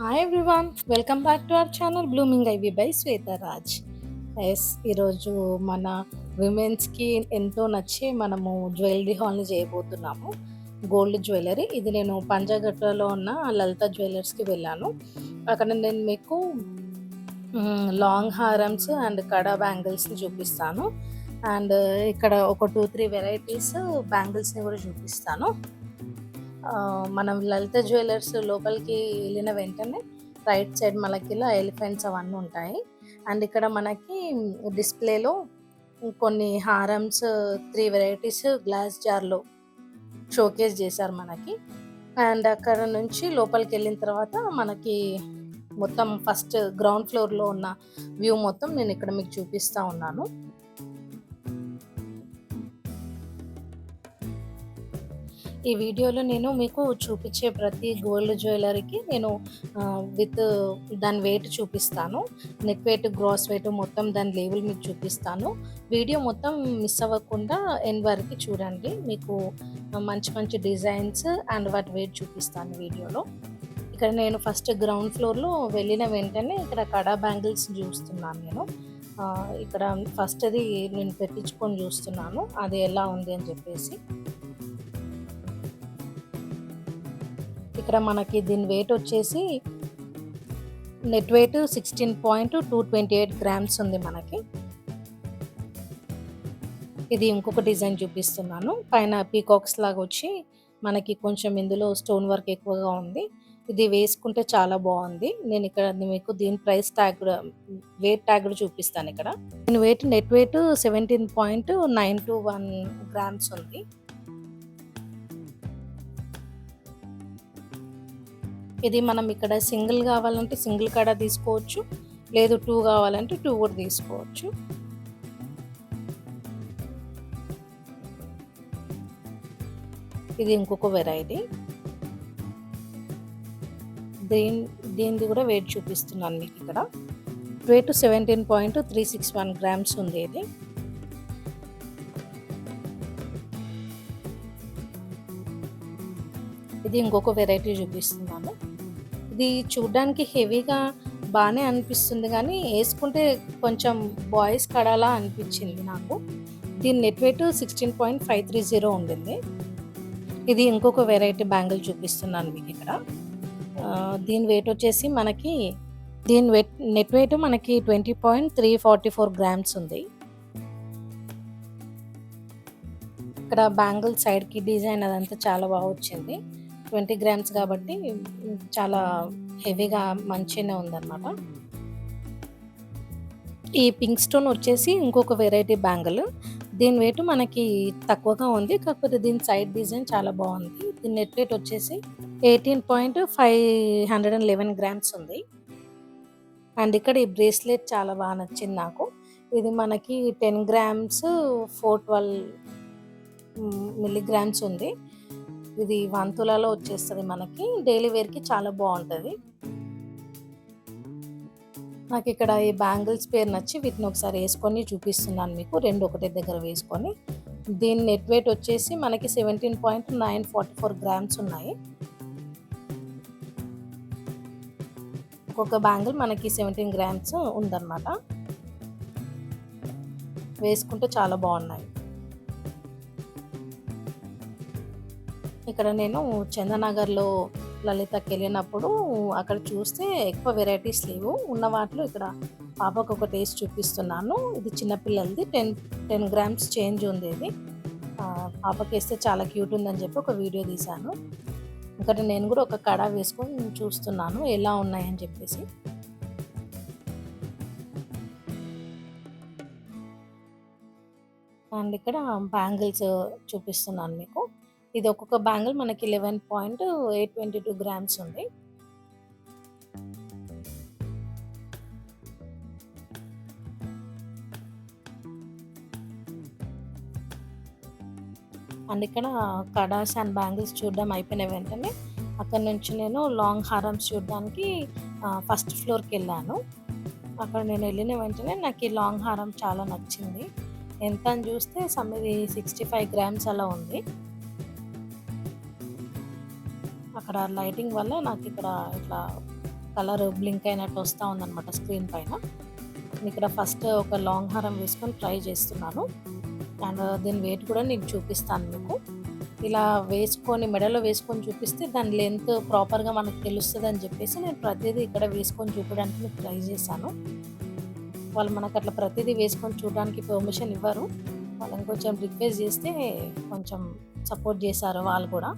Hi everyone, welcome back to our channel blooming ivy by Shweta Raj. ఈరోజు మన విమెన్స్కి ఎంతో నచ్చి మనము జ్యువెలరీ హాల్ని చేయబోతున్నాము. గోల్డ్ జ్యువెలరీ ఇది నేను పంజాగట్టలో ఉన్న లలిత జ్యువెలర్స్కి వెళ్ళాను. అక్కడ నేను మీకు లాంగ్ హారమ్స్ అండ్ కడా బ్యాంగిల్స్ని చూపిస్తాను. అండ్ ఇక్కడ ఒక 2-3 వెరైటీస్ బ్యాంగిల్స్ని కూడా చూపిస్తాను. మనం లలిత జ్యువెలర్స్ లోపలికి వెళ్ళిన వెంటనే రైట్ సైడ్ మనకి ఇలా ఎలిఫెంట్స్ అవన్నీ ఉంటాయి. అండ్ ఇక్కడ మనకి డిస్ప్లేలో కొన్ని హారమ్స్ 3 వెరైటీస్ గ్లాస్ జార్లో షోకేస్ చేశారు మనకి. అండ్ అక్కడ నుంచి లోపలికి వెళ్ళిన తర్వాత మనకి మొత్తం ఫస్ట్ గ్రౌండ్ ఫ్లోర్లో ఉన్న వ్యూ మొత్తం నేను ఇక్కడ మీకు చూపిస్తూ ఉన్నాను. ఈ వీడియోలో నేను మీకు చూపించే ప్రతి గోల్డ్ జ్యువెలరీకి నేను విత్ దాని వెయిట్ చూపిస్తాను. నెక్ వెయిట్, గ్రాస్ వెయిట్ మొత్తం దాని లేబుల్ మీకు చూపిస్తాను. వీడియో మొత్తం మిస్ అవ్వకుండా ఎండ్ వరకు చూడండి. మీకు మంచి మంచి డిజైన్స్ అండ్ వాటి వెయిట్ చూపిస్తాను వీడియోలో. ఇక్కడ నేను ఫస్ట్ గ్రౌండ్ ఫ్లోర్లో వెళ్ళిన వెంటనే ఇక్కడ కడా బ్యాంగిల్స్ చూస్తున్నాను. నేను ఇక్కడ ఫస్ట్ అది నేను పెట్టించుకొని చూస్తున్నాను అది ఎలా ఉంది అని చెప్పేసి. ఇక్కడ మనకి దీని వెయిట్ వచ్చేసి నెట్ వెయిట్ 16.228 గ్రామ్స్ ఉంది మనకి. ఇది ఇంకొక డిజైన్ చూపిస్తున్నాను. పైన పీకాక్స్ లాగా వచ్చి మనకి కొంచెం ఇందులో స్టోన్ వర్క్ ఎక్కువగా ఉంది. ఇది వేసుకుంటే చాలా బాగుంది. నేను ఇక్కడ మీకు దీని ప్రైస్ ట్యాగ్ కూడా, వెయిట్ ట్యాగ్ కూడా చూపిస్తాను. ఇక్కడ దీని వెయిట్ నెట్ వెయిట్ 17.921 గ్రామ్స్ ఉంది. ఇది మనం ఇక్కడ సింగిల్ కావాలంటే సింగిల్ కడ తీసుకోవచ్చు, లేదు 2 కావాలంటే 2 కూడా తీసుకోవచ్చు. ఇది ఇంకొక వెరైటీ. దీనిది కూడా వెయిట్ చూపిస్తున్నాను మీకు. ఇక్కడ వెయిట్ 17.361 గ్రామ్స్ ఉంది. ఇది ఇంకొక వెరైటీ చూపిస్తున్నాను. ఇది చూడ్డానికి హెవీగా బాగానే అనిపిస్తుంది కానీ వేసుకుంటే కొంచెం బాయ్స్ కడాలా అనిపించింది నాకు. దీని నెట్ వెయిట్ 16.530 ఉండింది. ఇది ఇంకొక వెరైటీ బ్యాంగిల్ చూపిస్తున్నాను మీకు ఇక్కడ. దీని వెయిట్ వచ్చేసి మనకి నెట్ వెయిట్ మనకి 20.344 గ్రామ్స్ ఉంది. ఇక్కడ బ్యాంగిల్ సైడ్కి డిజైన్ అదంతా చాలా బాగా వచ్చింది. 20 గ్రామ్స్ కాబట్టి చాలా హెవీగా మంచిగానే ఉందన్నమాట. ఈ పింక్ స్టోన్ వచ్చేసి ఇంకొక వెరైటీ బ్యాంగిల్. దీని వెయిట్ మనకి తక్కువగా ఉంది, కాకపోతే దీని సైడ్ డిజైన్ చాలా బాగుంది. దీని నెట్ వెయిట్ వచ్చేసి 18.511 గ్రామ్స్ ఉంది. అండ్ ఇక్కడ ఈ బ్రేస్లెట్ చాలా బాగా నచ్చింది నాకు. ఇది మనకి 10 గ్రామ్స్ 412 మిల్లీగ్రామ్స్ ఉంది. ఇది 1 తులాలో వచ్చేస్తుంది మనకి. డైలీ వేర్కి చాలా బాగుంటుంది. నాకు ఇక్కడ ఈ బ్యాంగిల్స్ పేరు నచ్చి వీటిని ఒకసారి వేసుకొని చూపిస్తున్నాను మీకు, రెండు ఒకటే దగ్గర వేసుకొని. దీని నెట్ వెయిట్ వచ్చేసి మనకి 17.944 గ్రామ్స్ ఉన్నాయి. ఒక్కొక్క బ్యాంగిల్ మనకి 17 గ్రామ్స్ ఉందన్నమాట. వేసుకుంటే చాలా బాగున్నాయి. ఇక్కడ నేను చందనగర్లో లలితకి వెళ్ళినప్పుడు అక్కడ చూస్తే ఎక్కువ వెరైటీస్ లేవు. ఉన్న వాటిలో ఇక్కడ పాపకు ఒక టేస్ట్ చూపిస్తున్నాను. ఇది చిన్నపిల్లలది 10 గ్రామ్స్ చేంజ్ ఉంది. ఇది పాపకి వేస్తే చాలా క్యూట్ ఉందని చెప్పి ఒక వీడియో తీశాను. ఇక్కడ నేను కూడా ఒక కడా వేసుకొని చూస్తున్నాను ఎలా ఉన్నాయని చెప్పేసి. అండ్ ఇక్కడ బ్యాంగిల్స్ చూపిస్తున్నాను మీకు. ఇది ఒక్కొక్క బ్యాంగిల్ మనకి 11.822 గ్రామ్స్ ఉంది. అండ్ ఇక్కడ కడాస్ అండ్ బ్యాంగిల్స్ చూడడం అయిపోయిన వెంటనే అక్కడ నుంచి నేను లాంగ్ హారమ్స్ చూడడానికి ఫస్ట్ ఫ్లోర్కి వెళ్ళాను. అక్కడ నేను వెళ్ళిన వెంటనే నాకు ఈ లాంగ్ హారం చాలా నచ్చింది. ఎంత అని చూస్తే ఇది 65 గ్రామ్స్ అలా ఉంది. అక్కడ లైటింగ్ వల్ల నాకు ఇక్కడ ఇట్లా కలర్ బ్లింక్ అయినట్టు వస్తూ ఉందన్నమాట స్క్రీన్ పైన. ఇక్కడ ఫస్ట్ ఒక లాంగ్ హారం వేసుకొని ట్రై చేస్తున్నాను. అండ్ దీని వెయిట్ కూడా నేను చూపిస్తాను మీకు. ఇలా వేసుకొని మెడలో వేసుకొని చూపిస్తే దాని లెంత్ ప్రాపర్గా మనకు తెలుస్తుంది అని చెప్పేసి నేను ప్రతిదీ ఇక్కడ వేసుకొని చూపించడానికి మీకు ట్రై చేశాను. వాళ్ళు మనకు అట్లా ప్రతిదీ వేసుకొని చూడడానికి పర్మిషన్ ఇవ్వరు. వాళ్ళని కొంచెం రిక్వెస్ట్ చేస్తే కొంచెం సపోర్ట్ చేశారు వాళ్ళు కూడా.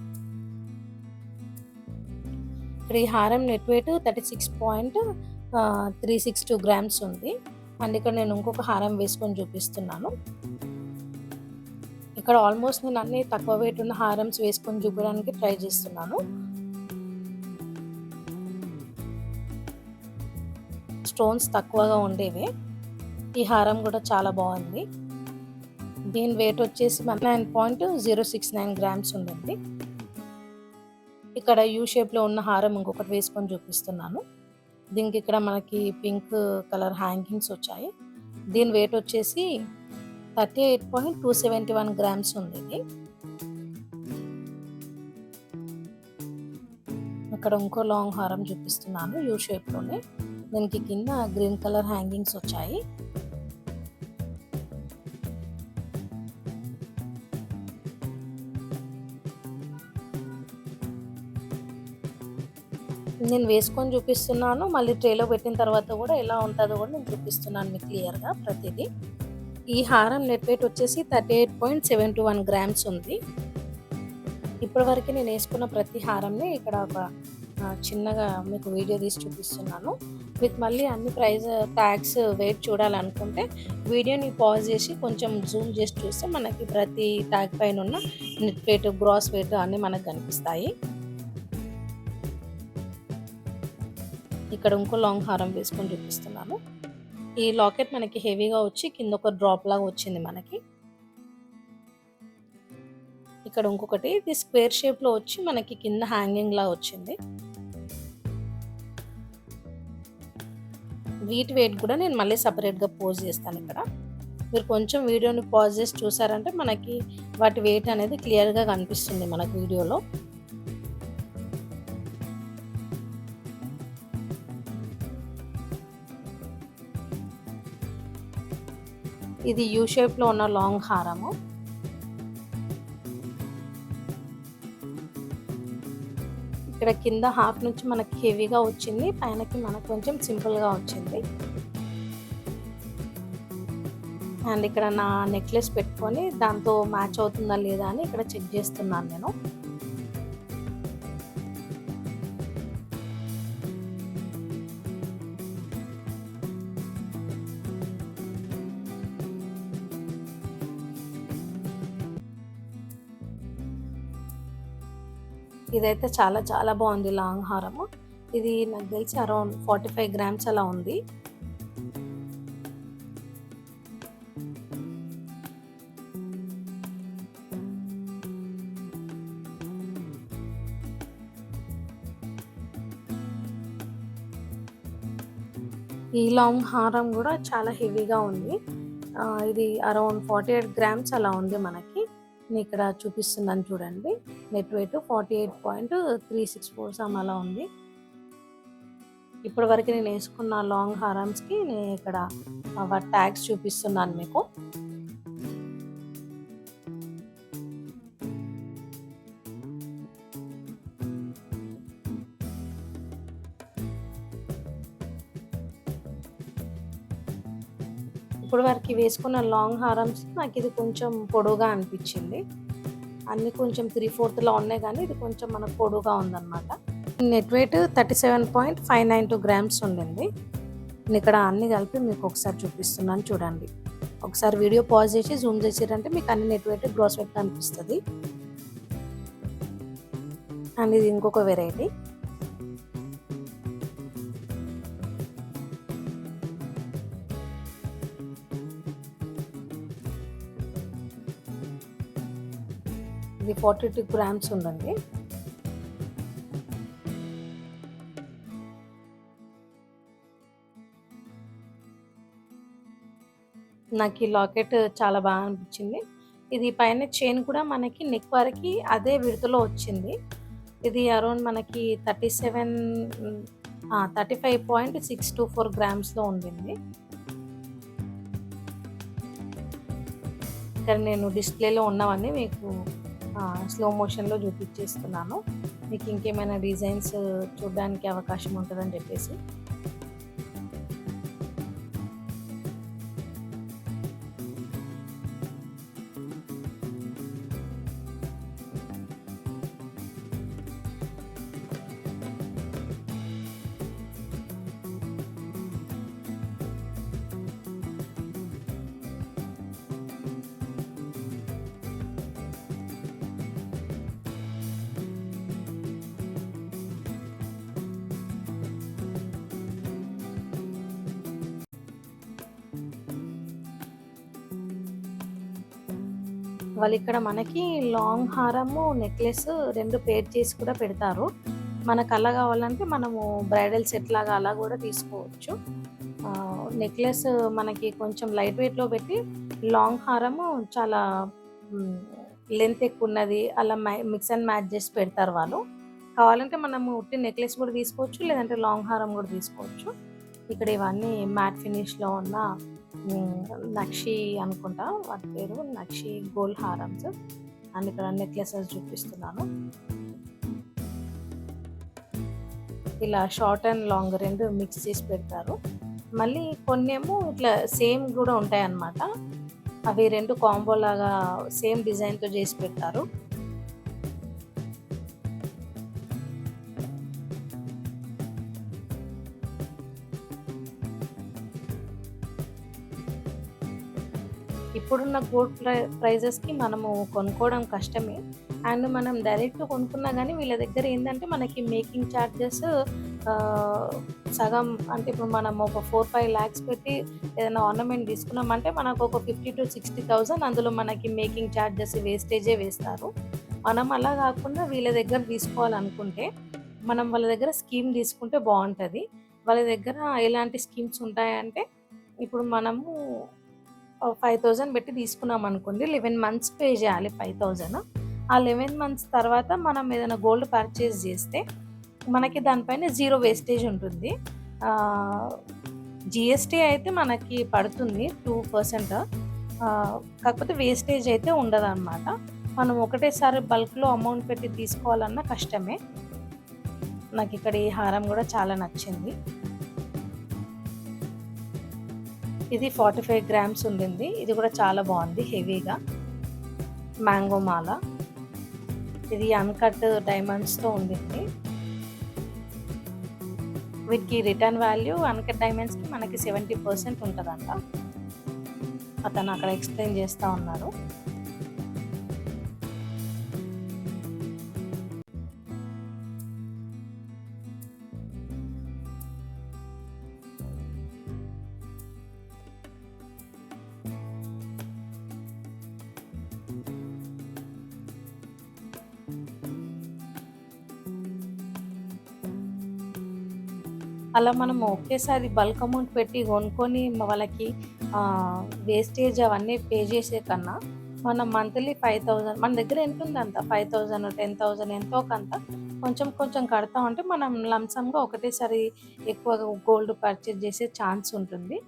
ఇక్కడ ఈ హారం నెట్ వెయిట్ 36.362 గ్రామ్స్ ఉంది. అండ్ ఇక్కడ నేను ఇంకొక హారం వేసుకొని చూపిస్తున్నాను. ఇక్కడ ఆల్మోస్ట్ నేను అన్ని తక్కువ వెయిట్ ఉన్న హారమ్స్ వేసుకొని చూపించడానికి ట్రై చేస్తున్నాను. స్టోన్స్ తక్కువగా ఉండేవి. ఈ హారం కూడా చాలా బాగుంది. దీని వెయిట్ వచ్చేసి 9.069 గ్రామ్స్ ఉందండి. ఇక్కడ యూ షేప్లో ఉన్న హారం ఇంకొకటి వేసుకొని చూపిస్తున్నాను. దీనికి ఇక్కడ మనకి పింక్ కలర్ హ్యాంగింగ్స్ వచ్చాయి. దీని వెయిట్ వచ్చేసి 38.271 గ్రామ్స్ ఉంది. ఇది ఇక్కడ ఇంకో లాంగ్ హారం చూపిస్తున్నాను యూ షేప్లోనే. దీనికి కింద గ్రీన్ కలర్ హ్యాంగింగ్స్ వచ్చాయి. నేను వేసుకొని చూపిస్తున్నాను. మళ్ళీ ట్రేలో పెట్టిన తర్వాత కూడా ఎలా ఉంటుందో కూడా నేను చూపిస్తున్నాను మీకు క్లియర్గా ప్రతిదీ. ఈ హారం నెట్ వెయిట్ వచ్చేసి 38.721 గ్రామ్స్ ఉంది. ఇప్పటివరకు నేను వేసుకున్న ప్రతి హారంని ఇక్కడ ఒక చిన్నగా మీకు వీడియో తీసి చూపిస్తున్నాను. మీకు మళ్ళీ అన్ని ప్రైస్ ట్యాగ్స్ వెయిట్ చూడాలనుకుంటే వీడియోని పాజ్ చేసి కొంచెం జూమ్ చేసి చూస్తే మనకి ప్రతి ట్యాగ్ పైన ఉన్న నెట్ వెయిట్, గ్రాస్ వెయిట్ అన్నీ మనకు కనిపిస్తాయి. ఇక్కడ ఇంకో లాంగ్ హారం వేసుకొని చూపిస్తున్నాను. ఈ లాకెట్ మనకి హెవీగా వచ్చి కింద ఒక డ్రాప్ లాగా వచ్చింది మనకి. ఇక్కడ ఇంకొకటి ఇది స్క్వేర్ షేప్లో వచ్చి మనకి కింద హ్యాంగింగ్ లా వచ్చింది. వీటి వెయిట్ కూడా నేను మళ్ళీ సపరేట్గా పోజ్ చేస్తాను. ఇక్కడ మీరు కొంచెం వీడియోని పాజ్ చేసి చూసారంటే మనకి వాటి వెయిట్ అనేది క్లియర్గా కనిపిస్తుంది మనకి వీడియోలో. ఇది యూ షేప్లో ఉన్న లాంగ్ హారము. ఇక్కడ కింద హాఫ్ నుంచి మనకి హెవీగా వచ్చింది, పైనకి మనకు కొంచెం సింపుల్గా వచ్చింది. అండ్ ఇక్కడ నా నెక్లెస్ పెట్టుకొని దాంతో మ్యాచ్ అవుతుందా లేదా అని ఇక్కడ చెక్ చేస్తున్నాను నేను. ఇదైతే చాలా చాలా బాగుంది లాంగ్ హారము. ఇది నాకు తెలిసి అరౌండ్ 45 గ్రామ్స్ అలా ఉంది. ఈ లాంగ్ హారం కూడా చాలా హెవీగా ఉంది. ఇది అరౌండ్ 48 గ్రామ్స్ అలా ఉంది మనకి. నేను ఇక్కడ చూపిస్తున్నాను చూడండి. నెట్ వెయిట్ 48.364 సమ్ అలా ఉంది. ఇప్పటి వరకు నేను వేసుకున్న లాంగ్ హారమ్స్కి నేను ఇక్కడ వాటి ట్యాగ్స్ చూపిస్తున్నాను మీకు. ఇప్పుడు వరకు వేసుకున్న లాంగ్ హారమ్స్ నాకు ఇది కొంచెం పొడవుగా అనిపించింది. అన్నీ కొంచెం 3/4 ఉన్నాయి కానీ ఇది కొంచెం మనకు పొడవుగా ఉందన్నమాట. నెట్ వెయిట్ 37.592 గ్రామ్స్ ఉండింది. నేను ఇక్కడ అన్ని కలిపి మీకు ఒకసారి చూపిస్తున్నాను చూడండి. ఒకసారి వీడియో పాజ్ చేసి జూమ్ చేసారంటే మీకు అన్ని నెట్ వెయిట్, గ్రాస్ వెయిట్ కనిపిస్తుంది. అండ్ ఇది ఇంకొక వెరైటీ. ఇది 42 గ్రామ్స్ ఉందండి. నాకు ఈ లాకెట్ చాలా బాగా అనిపించింది. ఇది పైన చైన్ కూడా మనకి నెక్ వరకు అదే విడతలో వచ్చింది. ఇది అరౌండ్ మనకి 37 35.624 గ్రామ్స్‌లో ఉండింది. ఇక్కడ నేను డిస్‌ప్లేలో ఉన్నవన్నీ మీకు స్లో మోషన్‌లో చూపించేస్తున్నాను. మీకు ఇంకేమైనా డిజైన్స్ చూడడానికి అవకాశం ఉంటదని చెప్పేసి. వాళ్ళిక్కడ మనకి లాంగ్ హారము, నెక్లెస్ 2 పేర్ చేసి కూడా పెడతారు. మనకలా కావాలంటే మనము బ్రైడల్ సెట్ లాగా అలా కూడా తీసుకోవచ్చు. నెక్లెస్ మనకి కొంచెం లైట్ వెయిట్‌లో పెట్టి, లాంగ్ హారము చాలా హ్మ్, లెంత్ ఎక్కువున్నది అలా మిక్స్ అండ్ మ్యాచ్ చేసి పెడతారు వాళ్ళు. కావాలంటే మనము ఉట్టి నెక్లెస్ కూడా తీసుకోవచ్చు. లేదంటే లాంగ్ హారం కూడా తీసుకోవచ్చు. ఇక్కడ ఇవన్నీ మ్యాట్ ఫినిష్‌లో ఉన్న హ్మ్. నక్షి అనుకుంటా వాటి పేరు. నక్షి గోల్డ్ హారమ్స్. అండ్ ఇక్కడ నెక్లెసెస్ చూపిస్తున్నాను. ఇలా షార్ట్ అండ్ లాంగ్ 2 మిక్స్ చేసి పెడతారు. మళ్ళీ కొన్నేమో ఇట్లా సేమ్ గూడా ఉంటాయన్నమాట. అవి 2 కాంబో లాగా సేమ్ డిజైన్‌తో చేసి పెడతారు. ఇప్పుడున్న గోల్డ్ ప్రైజెస్‌కి మనము కొనుక్కోవడం కష్టమే. అండ్ మనం డైరెక్ట్ కొనుక్కున్నా గానీ వీళ్ళ దగ్గర ఏందంటే మనకి మేకింగ్ చార్జెస్ ఆహ్, సగం అంటే ఇప్పుడు మనం ఒక 4, 5 లాక్స్ పెట్టి ఏదైనా ఆర్నమెంట్ తీసుకున్నామంటే మనకు ఒక 50,000-60,000 అందులో మనకి మేకింగ్ చార్జెస్ వేస్టేజే వేస్తారు. మనం అలా గాకుండా వీళ్ళ దగ్గర తీసుకోవాలనుకుంటే, మనం వాళ్ళ దగ్గర స్కీమ్ తీసుకుంటే బావుంటది. వాళ్ళ దగ్గర ఎలాంటి స్కీమ్స్ ఉంటాయంటే, ఇప్పుడు మనము 5,000 పెట్టి తీసుకున్నామనుకోండి. 11 మంత్స్ పే చేయాలి 5,000. ఆ 11 మంత్స్ తర్వాత మనం ఏదైనా గోల్డ్ పర్చేజ్ చేస్తే, మనకి దానిపైన 0 వేస్టేజ్ ఉంటుంది. ఆహ్, జీఎస్టీ అయితే మనకి పడుతుంది 2%. కాకపోతే వేస్టేజ్ అయితే ఉండదనమాట. మనం ఒకటేసారి బల్క్‌లో అమౌంట్ పెట్టి తీసుకోవాలన్నా కష్టమే. నాకిక్కడ ఈ హారం గూడా చాలా నచ్చింది. ఇది 45 గ్రామ్స్ ఉండింది. ఇది కూడా చాలా బావుంది హెవీగా. మ్యాంగో మాల. ఇది అన్‌కట్ డైమండ్స్‌తో ఉండింది. వీటికి రిటర్న్ వాల్యూ అన్‌కట్ డైమండ్స్‌కి మనకి 70% ఉంటదంట. అతను అక్కడ ఎక్స్‌ప్లెయిన్ చేస్తా ఉన్నారు. అలా మనం ఒకేసారి బల్క్ అమౌంట్ పెట్టి కొనుక్కొని వాళ్ళకి వేస్టేజ్ అవన్నీ పే చేసే కన్నా, మనం మంత్లీ 5,000 మన దగ్గర ఎంతుందంత 5,000, 10,000 ఎంతో కొంత కొంచెం కొంచెం కడతా ఉంటే మనం లంసమ్‌గా ఒకటేసారి ఎక్కువగా గోల్డ్ పర్చేజ్ చేసే ఛాన్స్ ఉంటుంది.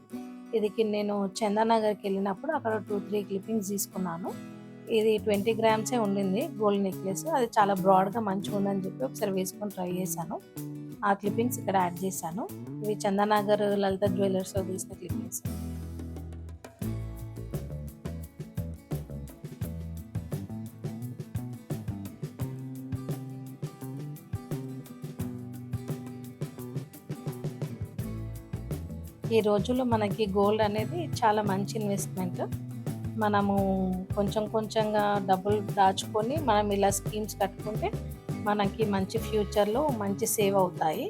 నేను చందానగర్‌కెళ్ళినప్పుడు అక్కడ 2, 3 క్లిప్పింగ్స్ తీసుకున్నాను. ఇది 20 గ్రామ్సే ఉండింది గోల్డ్ నెక్లెస్. అది చాలా బ్రాడ్‌గా మంచిగుందని చెప్పి ఒకసారి వేసుకొని ట్రై చేశాను. ఆ క్లిప్పింగ్స్ ఇక్కడ యాడ్ చేశాను. ఇవి చందానగర్ లలిత జ్యువెలర్స్‌లో తీసిన క్లిప్పింగ్స్. ఈ రోజుల్లో మనకి గోల్డ్ అనేది చాలా మంచి ఇన్వెస్ట్‌మెంట్. మనము కొంచెం కొంచెంగా డబ్బులు దాచుకొని మనం ఇలా స్కీమ్స్ కట్టుకుంటే మనకి మంచి ఫ్యూచర్‌లో మంచి సేవ్ అవుతాయి.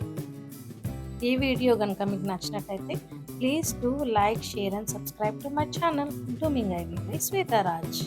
ఈ వీడియో గనుక మీకు నచ్చినట్టయితే please do like, share and subscribe to my channel blooming ivy by శ్వేతారాజ్.